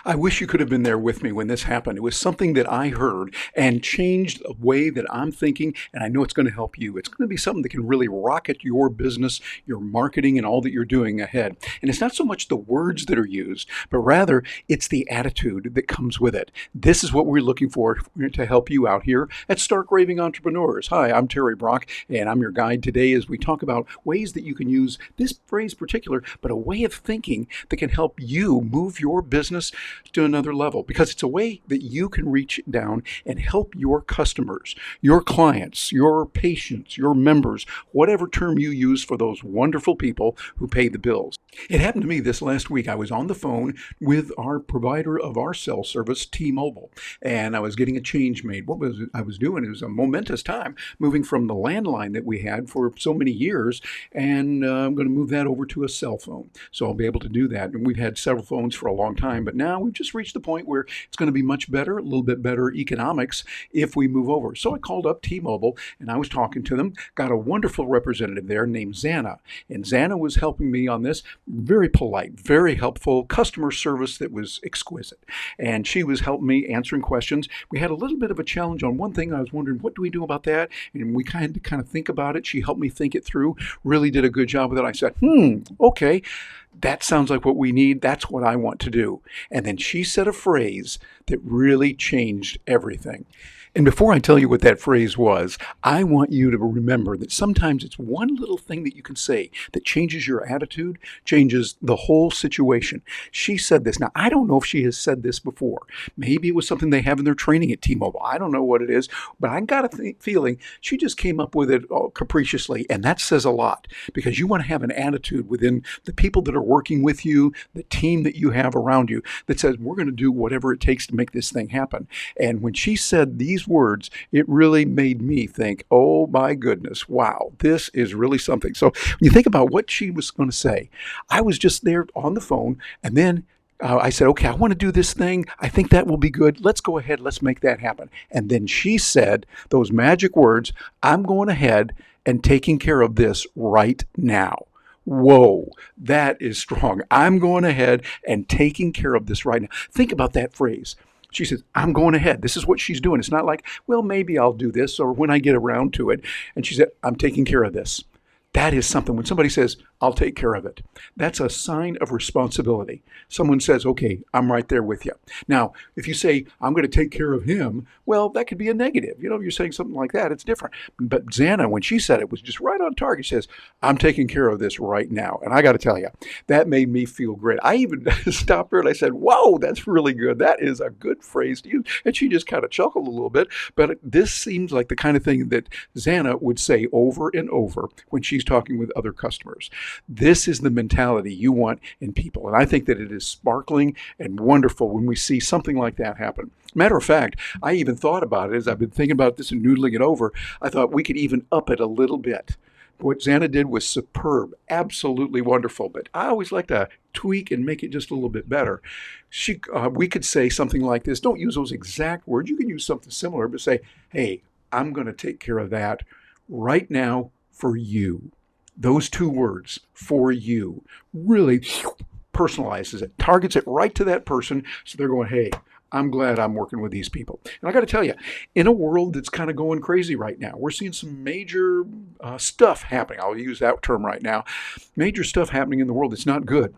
I wish you could have been there with me when this happened. It was something that I heard and changed the way that I'm thinking, and I know it's going to help you. It's going to be something that can really rocket your business, your marketing, and all that you're doing ahead. And it's not so much the words that are used, but rather it's the attitude that comes with it. This is what we're looking for to help you out here at Stark Raving Entrepreneurs. Hi, I'm Terry Brock, and I'm your guide today as we talk about ways that you can use this phrase in particular, but a way of thinking that can help you move your business to another level, because it's a way that you can reach down and help your customers, your clients, your patients, your members, whatever term you use for those wonderful people who pay the bills. It happened to me this last week. I was on the phone with our provider of our cell service, T-Mobile, and I was getting a change made. What was I was doing? It was a momentous time, moving from the landline that we had for so many years, and I'm going to move that over to a cell phone. So I'll be able to do that. And we've had several phones for a long time, but now we've just reached the point where it's going to be much better, a little bit better economics if we move over. So I called up T-Mobile and I was talking to them, got a wonderful representative there named Zana. And Zana was helping me on this, very polite, very helpful, customer service that was exquisite. And she was helping me answering questions. We had a little bit of a challenge on one thing. I was wondering, what do we do about that? And we kind of think about it. She helped me think it through, really did a good job with it. I said, okay. That sounds like what we need. That's what I want to do. And then she said a phrase that really changed everything. And before I tell you what that phrase was, I want you to remember that sometimes it's one little thing that you can say that changes your attitude, changes the whole situation. She said this. Now, I don't know if she has said this before. Maybe it was something they have in their training at T-Mobile. I don't know what it is, but I got a feeling she just came up with it capriciously, and that says a lot, because you want to have an attitude within the people that are working with you, the team that you have around you, that says, we're going to do whatever it takes to make this thing happen. And when she said these words, it really made me think, oh my goodness, wow, this is really something. So when you think about what she was going to say, I was just there on the phone, and then I said, okay, I want to do this thing. I think that will be good. Let's go ahead. Let's make that happen. And then she said those magic words, I'm going ahead and taking care of this right now. Whoa, that is strong. I'm going ahead and taking care of this right now. Think about that phrase. She says, I'm going ahead. This is what she's doing. It's not like, well, maybe I'll do this or when I get around to it. And she said, I'm taking care of this. That is something. When somebody says, I'll take care of it, that's a sign of responsibility. Someone says, okay, I'm right there with you. Now, if you say, I'm going to take care of him, well, that could be a negative. If you're saying something like that, it's different. But Zana, when she said it, was just right on target. She says, I'm taking care of this right now. And I got to tell you, that made me feel great. I even stopped her and I said, whoa, that's really good. That is a good phrase to use. And she just kind of chuckled a little bit. But this seems like the kind of thing that Zana would say over and over when she's talking with other customers. This is the mentality you want in people. And I think that it is sparkling and wonderful when we see something like that happen. Matter of fact, I even thought about it as I've been thinking about this and noodling it over. I thought we could even up it a little bit. What Zana did was superb, absolutely wonderful. But I always like to tweak and make it just a little bit better. We could say something like this. Don't use those exact words. You can use something similar, but say, hey, I'm going to take care of that right now for you. Those two words, for you, really personalizes it, targets it right to that person. So they're going, hey, I'm glad I'm working with these people. And I got to tell you, in a world that's kind of going crazy right now, we're seeing some major stuff happening. I'll use that term right now. Major stuff happening in the world that's not good.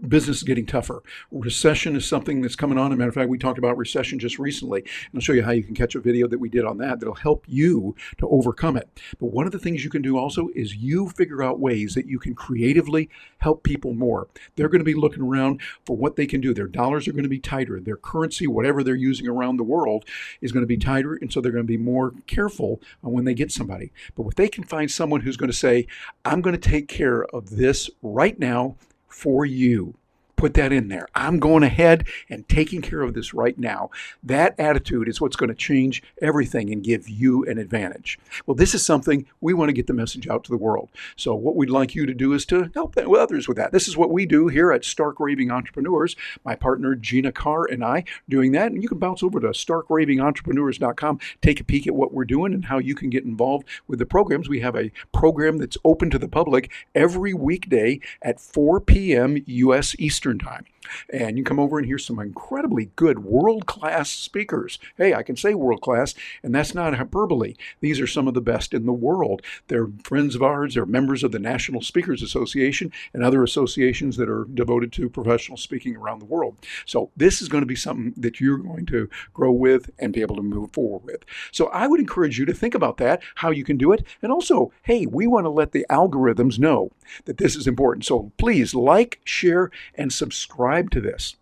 Business is getting tougher. Recession is something that's coming on. As a matter of fact, we talked about recession just recently. And I'll show you how you can catch a video that we did on that that'll help you to overcome it. But one of the things you can do also is you figure out ways that you can creatively help people more. They're going to be looking around for what they can do. Their dollars are going to be tighter. Their currency, whatever they're using around the world, is going to be tighter. And so they're going to be more careful when they get somebody. But if they can find someone who's going to say, I'm going to take care of this right now, for you. Put that in there. I'm going ahead and taking care of this right now. That attitude is what's going to change everything and give you an advantage. Well, this is something we want to get the message out to the world. So what we'd like you to do is to help others with that. This is what we do here at Stark Raving Entrepreneurs. My partner, Gina Carr, and I doing that. And you can bounce over to starkravingentrepreneurs.com, take a peek at what we're doing and how you can get involved with the programs. We have a program that's open to the public every weekday at 4 p.m. U.S. Eastern Time. And you can come over and hear some incredibly good world-class speakers. Hey, I can say world-class, and that's not hyperbole. These are some of the best in the world. They're friends of ours. They're members of the National Speakers Association and other associations that are devoted to professional speaking around the world. So this is going to be something that you're going to grow with and be able to move forward with. So I would encourage you to think about that, how you can do it. And also, hey, we want to let the algorithms know that this is important. So please like, share, and subscribe to this.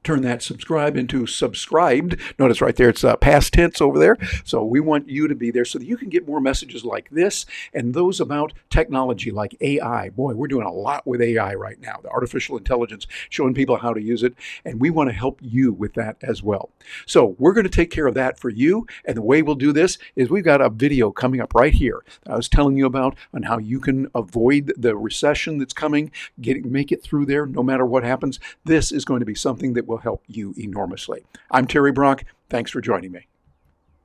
Turn that subscribe into subscribed. Notice right there, it's past tense over there. So we want you to be there so that you can get more messages like this and those about technology like AI. Boy, we're doing a lot with AI right now, the artificial intelligence, showing people how to use it. And we want to help you with that as well. So we're going to take care of that for you. And the way we'll do this is we've got a video coming up right here that I was telling you about on how you can avoid the recession that's coming, make it through there no matter what happens. This is going to be something that will help you enormously. I'm Terry Brock. Thanks for joining me.